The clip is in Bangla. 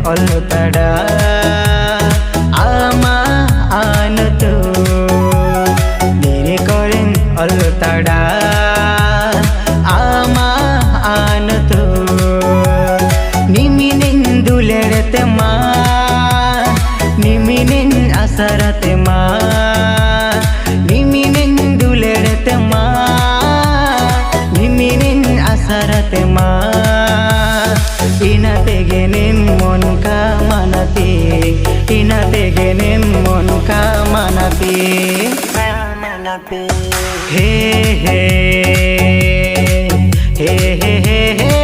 অলতাড়া আমা আনতো নিরে করেন অলতাড়া আমা আনতো নিমিনিন দুলেরতে মা নিমিনিন আসরতে মা নিমিনিন দুলেরতে মা নিমিনিন আসরতে মা ইনাতে গেনেন মন কামানাতে ইনাতে গেনেন মন কামানাতে হে হে হে হে হে